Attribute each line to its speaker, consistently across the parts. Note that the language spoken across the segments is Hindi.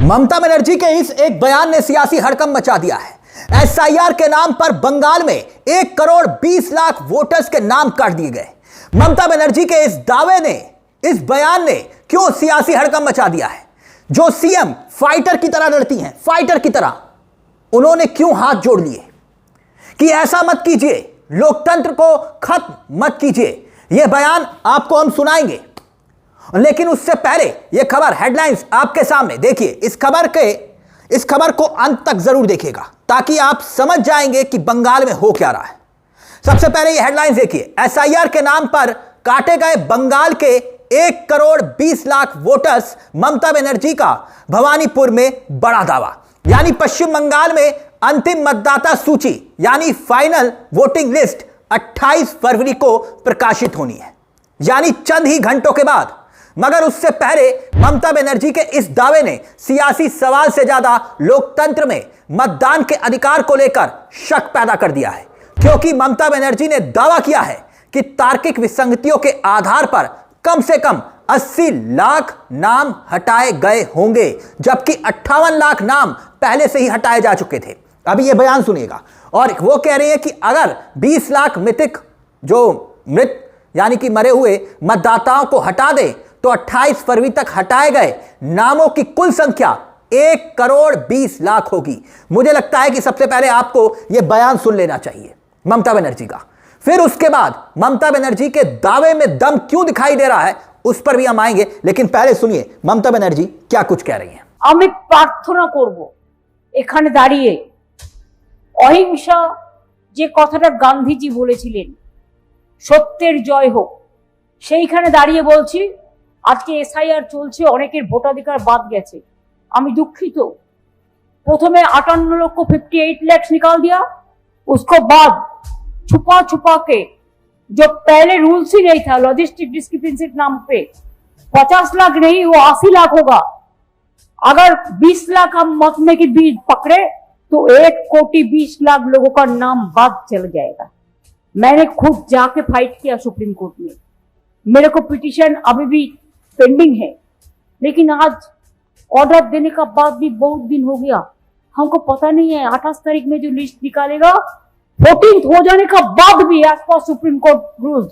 Speaker 1: ममता बनर्जी के इस एक बयान ने सियासी हड़कंप मचा दिया है। एसआईआर के नाम पर बंगाल में 1 करोड़ 20 लाख वोटर्स के नाम काट दिए गए। ममता बनर्जी के इस दावे ने, इस बयान ने क्यों सियासी हड़कंप मचा दिया है? जो सीएम फाइटर की तरह लड़ती हैं, फाइटर की तरह, उन्होंने क्यों हाथ जोड़ लिए कि ऐसा मत कीजिए, लोकतंत्र को खत्म मत कीजिए। यह बयान आपको हम सुनाएंगे, लेकिन उससे पहले यह खबर, हेडलाइंस आपके सामने देखिए। इस खबर को अंत तक जरूर देखिएगा ताकि आप समझ जाएंगे कि बंगाल में हो क्या रहा है। सबसे पहले यह हेडलाइंस देखिए। एसआईआर के नाम पर काटे गए बंगाल के 1 करोड़ 20 लाख वोटर्स, ममता बनर्जी का भवानीपुर में बड़ा दावा। यानी पश्चिम बंगाल में अंतिम मतदाता सूची यानी फाइनल वोटिंग लिस्ट 28 फरवरी को प्रकाशित होनी है, यानी चंद ही घंटों के बाद। मगर उससे पहले ममता बनर्जी के इस दावे ने सियासी सवाल से ज्यादा लोकतंत्र में मतदान के अधिकार को लेकर शक पैदा कर दिया है, क्योंकि ममता बनर्जी ने दावा किया है कि तार्किक विसंगतियों के आधार पर कम से कम 80 लाख नाम हटाए गए होंगे, जबकि 58 लाख नाम पहले से ही हटाए जा चुके थे। अभी यह बयान सुनिएगा। और वो कह रहे हैं कि अगर 20 लाख मृत यानी कि मरे हुए मतदाताओं को हटा दे तो 28 फरवरी तक हटाए गए नामों की कुल संख्या 1 करोड़ 20 लाख होगी। मुझे लगता है कि सबसे पहले आपको यह बयान सुन लेना चाहिए ममता बनर्जी का, फिर उसके बाद ममता बनर्जी के दावे में दम क्यों दिखाई दे रहा है उस पर भी हम आएंगे। लेकिन पहले सुनिए ममता बनर्जी क्या कुछ कह रही हैं।
Speaker 2: আমি প্রার্থনা করব এখানে দাঁড়িয়ে, অহিংসা যে কথাটা গান্ধীজি বলেছিলেন, সত্যের জয় হোক, সেইখানে দাঁড়িয়ে বলছি আজকে এসআইআর চলছে, অনেকের ভোটাধিকার বাদ গেছে। আমি দুঃখিত। প্রথমে 58 লক্ষ 58 lakhs निकाल दिया, उसको बाद छुपा छुपा के, जो पहले रूल्स ही नहीं था लॉजिस्टिक डिस्क्रिपेंसी नाम पे, 50 लाख नहीं वो 80 लाख होगा। अगर 20 लाख हम मतने की बीच पकड़े तो 1 कोटी 20 लाख लोगों का नाम बाद चल जाएगा। मैंने खुद जाके फाइट किया सुप्रीम कोर्ट में, मेरे को पिटीशन अभी भी पेंडिंग है, लेकिन आज ऑर्डर देने का बाद भी बहुत दिन हो गया, हमको पता नहीं है 28 तारीख में जो लिस्ट निकालेगा 14th हो जाने का बाद भी as per supreme court rules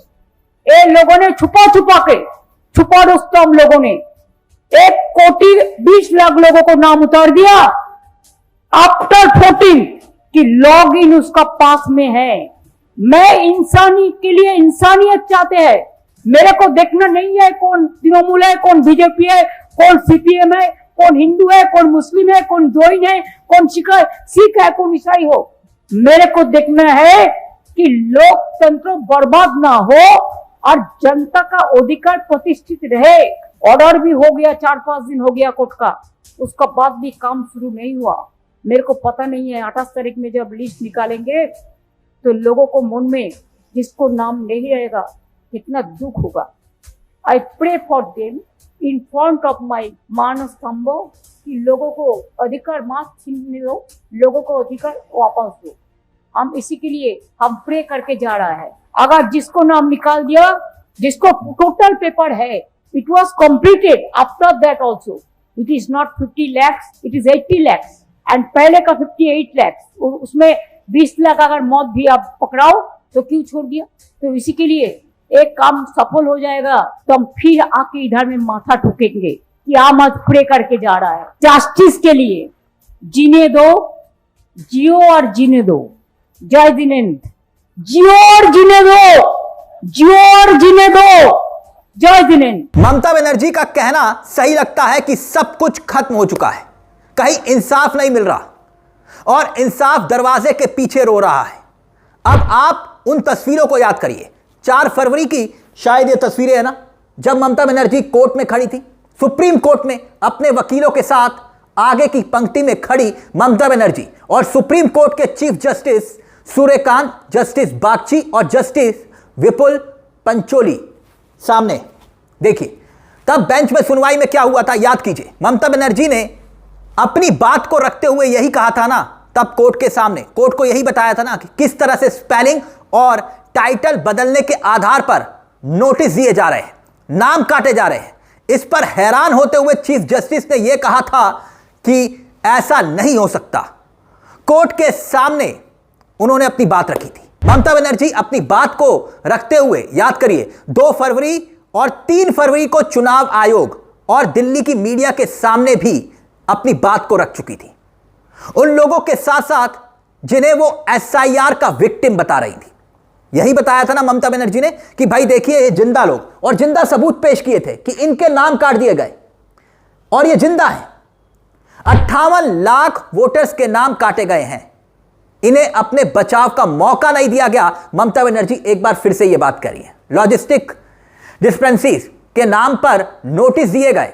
Speaker 2: ये लोगों ने छुपा दोस्तों लोगों ने 1 कोटी 20 लाख लोगों को नाम उतार दिया आफ्टर 14 कि लॉग इन उसका पास में है। मैं इंसानी के लिए इंसानियत चाहते हैं, मेरे को देखना नहीं है कौन तृणमूल है, कौन बीजेपी है, कौन सीपीएम है, कौन हिंदू है, कौन मुस्लिम है, कौन जैन है, कौन सिख है, कौन ईसाई हो। मेरे को देखना है कि लोकतंत्र बर्बाद ना हो और जनता का अधिकार प्रतिष्ठित रहे। ऑर्डर भी हो गया, 4-5 दिन हो गया कोर्ट का, उसका बाद भी काम शुरू नहीं हुआ। मेरे को पता नहीं है 28 तारीख में जब लिस्ट निकालेंगे तो लोगों को मन में जिसको नाम नहीं रहेगा कितना दुख होगा। I pray for them in front of my Manas Stambh कि लोगों को अधिकार मत छीनने दो, लोगों को अधिकार वापस दो। हम इसी के लिए हम प्रे करके जा रहा है। अगर जिसको नाम निकाल दिया, जिसको टोटल पेपर है, it was completed after that also, it is not 50 lakhs, it is 80 lakhs and पहले का 58 lakhs, उसमें 20 लाख अगर मौत भी आप पकड़ाओ तो क्यों छोड़ दिया। तो इसी के लिए एक काम सफल हो जाएगा तो हम फिर आके इधर में माथा ठोकेंगे कि हम आज प्रे करके जा रहा है जस्टिस के लिए। जीने दो, जियो और जीने दो। जय जिनेंद्र। जियो और जीने दो, जियो और जीने दो। जय जिनेंद्र।
Speaker 1: ममता बनर्जी का कहना सही लगता है कि सब कुछ खत्म हो चुका है, कहीं इंसाफ नहीं मिल रहा और इंसाफ दरवाजे के पीछे रो रहा है। अब आप उन तस्वीरों को याद करिए, 4 फरवरी की शायद ये तस्वीरें है ना, जब ममता बनर्जी कोर्ट में खड़ी थी, सुप्रीम कोर्ट में अपने वकीलों के साथ आगे की पंक्ति में खड़ी ममता बनर्जी और सुप्रीम कोर्ट के chief justice Suryakant, justice Bagchi और जस्टिस विपुल पंचोली सामने। देखिए तब बेंच में सुनवाई में क्या हुआ था, याद कीजिए। ममता बनर्जी ने अपनी बात को रखते हुए यही कहा था ना, तब कोर्ट के सामने, कोर्ट को यही बताया था ना कि किस तरह से स्पेलिंग और टाइटल बदलने के आधार पर नोटिस दिए जा रहे हैं, नाम काटे जा रहे हैं। इस पर हैरान होते हुए चीफ जस्टिस ने यह कहा था कि ऐसा नहीं हो सकता। कोर्ट के सामने उन्होंने अपनी बात रखी थी। ममता बनर्जी अपनी बात को रखते हुए, याद करिए, 2 फरवरी और 3 फरवरी को चुनाव आयोग और दिल्ली की मीडिया के सामने भी अपनी बात को रख चुकी थी, उन लोगों के साथ साथ जिन्हें वो एसआईआर का विक्टिम बता रही थी। यही बताया था ना ममता बनर्जी ने कि भाई देखिए ये जिंदा लोग, और जिंदा सबूत पेश किए थे कि इनके नाम काट दिए गए और ये जिंदा है। 58 लाख वोटर्स के नाम काटे गए हैं, इन्हें अपने बचाव का मौका नहीं दिया गया। ममता बनर्जी एक बार फिर से यह बात कर रही है। लॉजिस्टिक डिस्पेंसरीज के नाम पर नोटिस दिए गए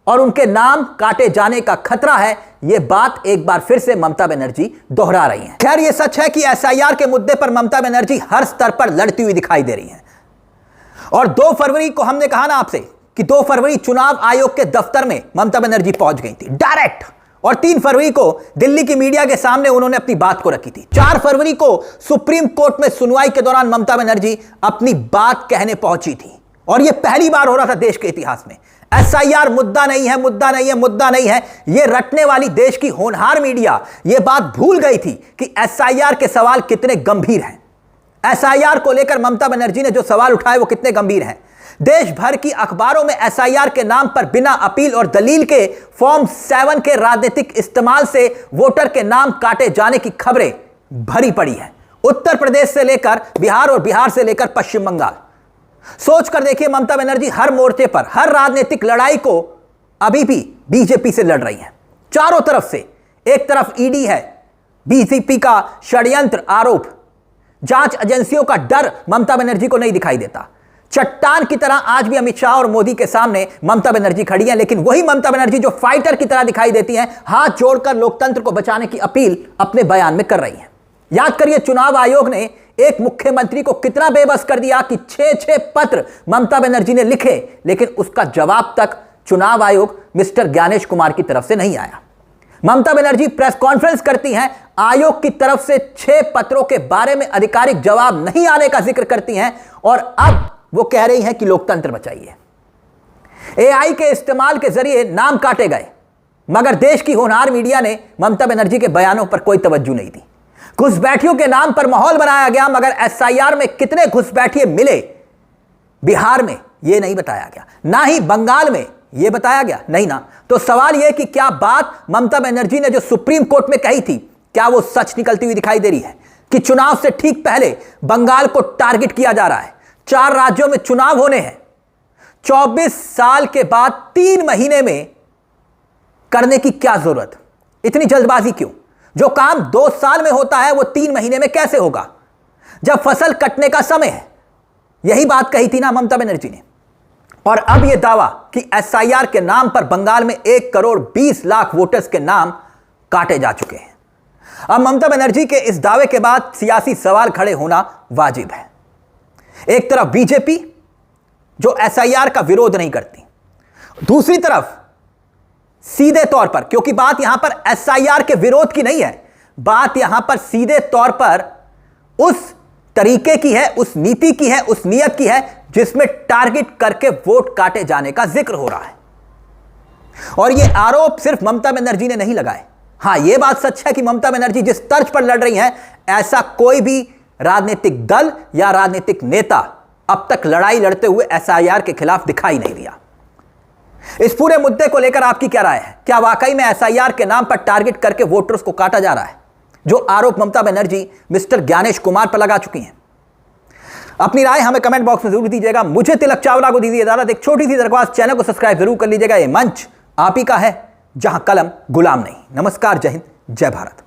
Speaker 1: और उनके नाम काटे जाने का खतरा है, यह बात एक बार फिर से ममता बनर्जी दोहरा रही हैं। खैर, यह सच है कि एसआईआर के मुद्दे पर ममता बनर्जी हर स्तर पर लड़ती हुई दिखाई दे रही हैं। और 2 फरवरी को हमने कहा ना आपसे कि 2 फरवरी चुनाव आयोग के दफ्तर में ममता बनर्जी पहुंच गई थी डायरेक्ट, और 3 फरवरी को दिल्ली की मीडिया के सामने उन्होंने अपनी बात को रखी थी। 4 फरवरी को सुप्रीम कोर्ट में सुनवाई के दौरान ममता बनर्जी अपनी बात कहने पहुंची थी, और यह पहली बार हो रहा था देश के इतिहास में। एसआईआर मुद्दा नहीं है, मुद्दा नहीं है, मुद्दा नहीं है, यह रटने वाली देश की होनहार मीडिया यह बात भूल गई थी कि एसआईआर के सवाल कितने गंभीर हैं। एसआईआर को लेकर ममता बनर्जी ने जो सवाल उठाए वो कितने गंभीर हैं। देश भर की अखबारों में एसआईआर के नाम पर बिना अपील और दलील के फॉर्म 7 के राजनीतिक इस्तेमाल से वोटर के नाम काटे जाने की खबरें भरी पड़ी हैं, उत्तर प्रदेश से लेकर बिहार और बिहार से लेकर पश्चिम बंगाल। सोच कर देखिए, ममता बनर्जी हर मोर्चे पर, हर राजनीतिक लड़ाई को अभी भी बीजेपी से लड़ रही हैं, चारों तरफ से। एक तरफ ईडी है, बीजेपी का षड्यंत्र आरोप, जांच एजेंसियों का डर ममता बनर्जी को नहीं दिखाई देता। चट्टान की तरह आज भी अमित शाह और मोदी के सामने ममता बनर्जी खड़ी हैं, लेकिन वही ममता बनर्जी जो फाइटर की तरह दिखाई देती हैं, हाथ जोड़कर लोकतंत्र को बचाने की अपील अपने बयान में कर रही हैं। याद करिए, चुनाव आयोग ने एक मुख्यमंत्री को कितना बेबस कर दिया कि 6 पत्र ममता बनर्जी ने लिखे, लेकिन उसका जवाब तक चुनाव आयोग मिस्टर ज्ञानेश कुमार की तरफ से नहीं आया। ममता बनर्जी प्रेस कॉन्फ्रेंस करती हैं, आयोग की तरफ से 6 पत्रों के बारे में आधिकारिक जवाब नहीं आने का जिक्र करती हैं, और अब वो कह रही हैं कि लोकतंत्र बचाइए। एआई के इस्तेमाल के जरिए नाम काटे गए, मगर देश की होनहार मीडिया ने ममता बनर्जी के बयानों पर कोई तवज्जो नहीं दी। घुसपैठियों के नाम पर माहौल बनाया गया, मगर एसआईआर में कितने घुसपैठिए मिले बिहार में यह नहीं बताया गया, ना ही बंगाल में यह बताया गया, नहीं ना। तो सवाल यह कि क्या बात ममता बनर्जी ने जो सुप्रीम कोर्ट में कही थी, क्या वो सच निकलती हुई दिखाई दे रही है कि चुनाव से ठीक पहले बंगाल को टारगेट किया जा रहा है। 4 राज्यों में चुनाव होने हैं, 24 साल के बाद 3 महीने में करने की क्या जरूरत, इतनी जल्दबाजी क्यों? जो काम 2 साल में होता है वो 3 महीने में कैसे होगा, जब फसल कटने का समय है? यही बात कही थी ना ममता बनर्जी ने। और अब यह दावा कि एसआईआर के नाम पर बंगाल में 1 करोड़ 20 लाख वोटर्स के नाम काटे जा चुके हैं। अब ममता बनर्जी के इस दावे के बाद सियासी सवाल खड़े होना वाजिब है। एक तरफ बीजेपी जो एसआईआर का विरोध नहीं करती, दूसरी तरफ सीधे तौर पर, क्योंकि बात यहां पर एसआईआर के विरोध की नहीं है, बात यहां पर सीधे तौर पर उस तरीके की है, उस नीति की है, उस नियत की है जिसमें टारगेट करके वोट काटे जाने का जिक्र हो रहा है। और यह आरोप सिर्फ ममता बनर्जी ने नहीं लगाए। हां, यह बात सच है कि ममता बनर्जी जिस तर्ज पर लड़ रही हैं, ऐसा कोई भी राजनीतिक दल या राजनीतिक नेता अब तक लड़ाई लड़ते हुए एसआईआर के खिलाफ दिखाई नहीं दिया। इस पूरे मुद्दे को लेकर आपकी क्या राय है? क्या वाकई में एसआईआर के नाम पर टारगेट करके वोटर्स को काटा जा रहा है, जो आरोप ममता बनर्जी मिस्टर ज्ञानेश कुमार पर लगा चुकी हैं? अपनी राय हमें कमेंट बॉक्स में जरूर दीजिएगा। मुझे तिलक चावला को दीजिए इजाजत। एक छोटी सी दरख्वास्त, चैनल को सब्सक्राइब जरूर कर लीजिएगा। यह मंच आप ही का है, जहां कलम गुलाम नहीं। नमस्कार, जय हिंद, जय भारत।